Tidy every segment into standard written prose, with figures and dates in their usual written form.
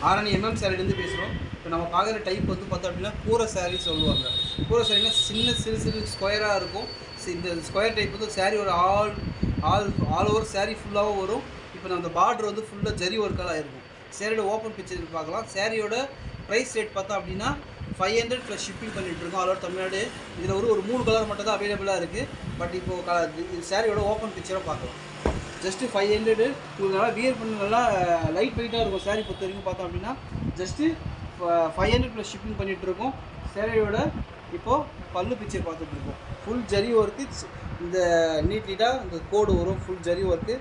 ஆரணி சாரிலேருந்து பேசுகிறோம். இப்போ நம்ம பார்க்குற டைப் வந்து பார்த்தோம் அப்படின்னா கூரை சாரீ சொல்லுவாங்க. கூரை சாரீனா சிறு சிறு ஸ்கொயராக இருக்கும். இந்த ஸ்கொயர் டைப் வந்து சாரியோட ஆல் ஓவர் சாரீ ஃபுல்லாகவும் வரும். இப்போ நம்ம அந்த பார்டர் வந்து ஃபுல்லாக ஜரி ஒர்க்கெல்லாம் இருக்கும். சாரியோட ஓப்பன் பிக்சர் பார்க்கலாம். சாரியோட ப்ரைஸ் ரேட் பார்த்தோம் அப்படின்னா 500 ப்ளஸ் ஷிப்பிங் பண்ணிகிட்ருக்கோம் ஆல் ஓவர் தமிழ்நாடு. இதில் ஒரு 3 கலர் மட்டும் தான் அவைலபிளாக இருக்குது. பட் இப்போது சாரியோட ஓப்பன் பிக்சரை பார்க்கலாம். ஜஸ்ட்டு 500 நல்லா வியர் பண்ணி நல்லா லைட் வெயிட்டாக இருக்கும். சாரீ பொறுத்த வரைக்கும் பார்த்தோம் அப்படின்னா ஜஸ்ட்டு 500 ப்ளஸ் ஷிப்பிங் பண்ணிகிட்ருக்கோம். சாரியோட இப்போது பல்லு பிக்சர் பார்த்துட்ருக்கோம். Full zari work. இந்த நீட்டாக இந்த கோடு வரும். Full zari work.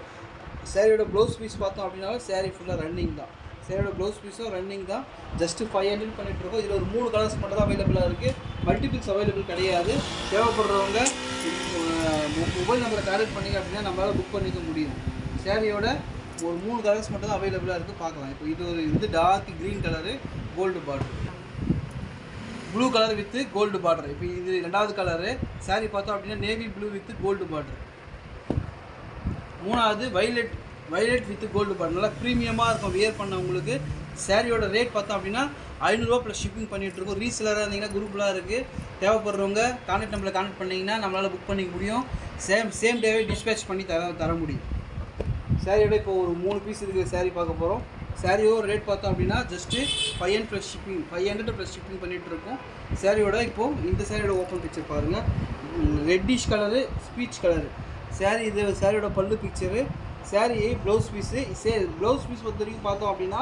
சாரியோட ப்ளவுஸ் பீஸ் பார்த்தோம் அப்படின்னா சாரீ ஃபுல்லாக ரன்னிங் தான். சாரியோட ப்ளவுஸ் பீஸும் ரன்னிங் தான். ஜஸ்ட்டு 500 பண்ணிகிட்ருக்கோம். இதில் ஒரு 3 கலர்ஸ் மட்டும் தான் அவைலபிளாக இருக்குது. மல்டிபிள்ஸ் அவைலபிள் கிடையாது. தேவைப்படுறவங்க மொபைல் நம்பரை கான்டெக்ட் பண்ணிங்க அப்படின்னா நம்மளால் புக் பண்ணிக்க முடியும். சாரியோட ஒரு 3 கலர்ஸ் மட்டும் தான் அவைலபிளாக இருக்குது. பார்க்கலாம். இப்போ இது dark green colour, gold border, blue colour with gold border. இப்போ இது 2வது கலரு. சாரீ பார்த்தோம் அப்படின்னா navy blue with gold border. 3வது வைலட் வித் கோல்டு பார்டர். நல்லா ப்ரீமியமாக இருக்கும் வியர் பண்ணவங்களுக்கு. சாரியோட ரேட் பார்த்தோம் அப்படின்னா 500 ரூபா ப்ளஸ் ஷிப்பிங் பண்ணிகிட்ருக்கோம். ரீசெலராக இருந்தீங்கன்னா குரூப்லாம் இருக்குது. தேவைப்படுறவங்க கான்டெக்ட் நம்பரில் கான்டெக்ட் பண்ணிங்கன்னா நம்மளால் புக் பண்ணிக்க முடியும். சேம் டேவே டிஸ்பேச் பண்ணி தர முடியும். சாரியோட இப்போ ஒரு 3 பீஸ் இருக்கிற சாரீ பார்க்க போகிறோம். சாரியோட ரேட் பார்த்தோம் அப்படின்னா ஜஸ்ட்டு 500 ப்ளஸ் ஷிப்பிங் பண்ணிகிட்ருக்கோம். சாரியோட இப்போது இந்த சாரியோட ஓப்பன் பிக்சர் பாருங்கள். Reddish colour, peach colour sari. இது சாரியோட பல்லு picture. Sari blouse piece. Blouse piece பொறுத்த வரைக்கும் பார்த்தோம் அப்படின்னா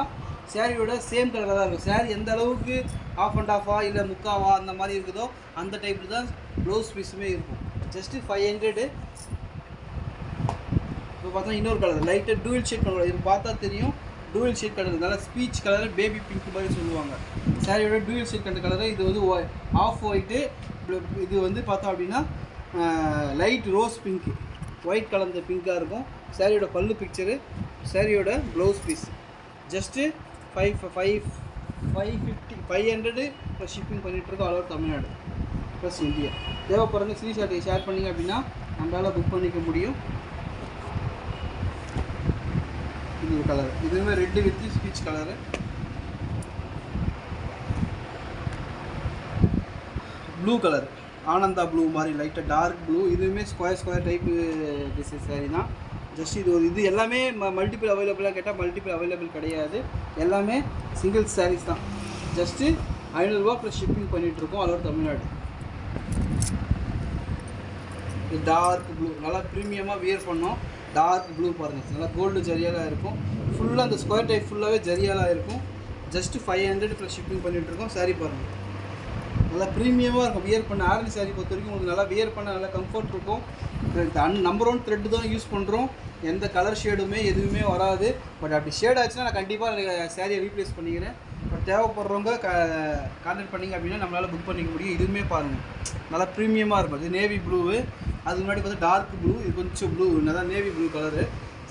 சாரியோட சேம் கலராக தான் இருக்கும். சாரீ எந்த அளவுக்கு ஆஃப் அண்ட் ஆஃபாக இல்லை முக்காவா அந்த மாதிரி இருக்குதோ அந்த டைப்பில் தான் ப்ளவுஸ் பீஸுமே இருக்கும். ஜஸ்ட்டு 500. இப்போ பார்த்தா இன்னொரு கலர் லைட்டாக டூயல் ஷேட் கலர். இது பார்த்தா தெரியும் டூயல் ஷேட் கலர். நல்லா ஸ்பீச் கலர், பேபி பிங்க் மாதிரி சொல்லுவாங்க. சாரியோட டூயல் ஷேட் கலர். இது வந்து ஆஃப் ஒயிட்டு. இது வந்து பார்த்தோம் அப்படின்னா லைட் ரோஸ் பிங்க்கு, ஒயிட் கலந்த பிங்காக இருக்கும். சாரியோட பல்லு பிக்சரு. சாரியோட blouse piece just 500 plus shipping பண்ணிகிட்ருக்கோம் all over Tamil Nadu plus India. தேவைப்படுறவங்க ஸ்க்ரீன்ஷாட்டை ஷேர் பண்ணிங்க அப்படின்னா நம்மளால் புக் பண்ணிக்க முடியும். இது கலர். இதுவுமே red with speech colour. Blue colour, Ananda blue மாதிரி லைட்டாக டார்க் ப்ளூ. இதுவுமே ஸ்கொயர் டைப்பு டிசைன் சாரீ தான். ஜஸ்ட் இது எல்லாமே மல்டிபிள் அவைலபிளாக கேட்டால் மல்டிபிள் அவைலபிள் கிடையாது. எல்லாமே சிங்கிள் சாரீஸ் தான். ஜஸ்ட்டு 500 ரூபா ப்ளஸ் ஷிப்பிங் பண்ணிகிட்ருக்கோம் ஆல் ஓவர் தமிழ்நாடு. இது டார்க் ப்ளூ. நல்லா ப்ரீமியமாக வியர் பண்ணோம். டார்க் ப்ளூ பாருங்கள். நல்லா கோல்டு ஜரியாலாக இருக்கும். ஃபுல்லாக அந்த ஸ்கொயர் டைப் ஃபுல்லாகவே ஜரியாலாக இருக்கும். ஜஸ்ட்டு 500 ப்ளஸ் ஷிப்பிங் பண்ணிகிட்ருக்கோம். சாரீ பாருங்கள். நல்லா ப்ரீமியமாக இருக்கும் வியர் பண்ண. ஆரணி சாரீ பொறுத்த வரைக்கும் உங்களுக்கு நல்லா வியர் பண்ண நல்லா கம்ஃபர்ட் இருக்கும். நம்பர் 1 த்ரெட்டு தான் யூஸ் பண்ணுறோம். எந்த கலர் ஷேடுமே எதுவுமே வராது. பட் அப்படி ஷேட் ஆச்சுன்னா நான் கண்டிப்பாக சாரியை ரீப்ளேஸ் பண்ணிக்கிறேன். பட் தேவைப்படுறவங்க கான்டெக்ட் பண்ணிங்க அப்படின்னா நம்மளால் புக் பண்ணிக்க முடியும். இதுவுமே பாருங்கள் நல்லா ப்ரீமியமாக இருக்கும். இது நேவி ப்ளூவு. அதுக்கு முன்னாடி பார்த்தா டார்க் ப்ளூ. இது கொஞ்சம் ப்ளூ நல்லா நேவி ப்ளூ கலரு.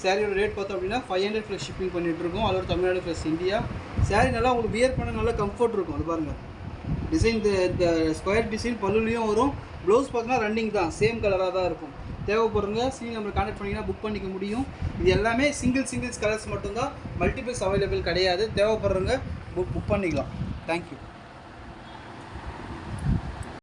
சாரியோட ரேட் பார்த்தோம் அப்படின்னா 500 ப்ளஸ் ஷிப்பிங் பண்ணிகிட்ருக்கோம் all over Tamil Nadu plus India. Sari நல்லா உங்களுக்கு வியர் பண்ண நல்லா கம்ஃபர்ட் இருக்கும். அது பாருங்கள் டிசைன். இந்த ஸ்கொயர் டிசைன் பல்லுலேயும் வரும். ப்ளவுஸ் பார்த்தீங்கன்னா ரன்னிங் தான். சேம் கலராக தான் இருக்கும். தேவைப்படுறவங்க ஸ்க்ரீன் நம்பர் கான்டெக்ட் பண்ணிங்கன்னா புக் பண்ணிக்க முடியும். இது எல்லாமே சிங்கிள்ஸ் கலர்ஸ் மட்டும்தான். மல்டிபிள்ஸ் அவைலபிள் கிடையாது. தேவைப்படுறவங்க புக் பண்ணிக்கலாம். தேங்க்யூ.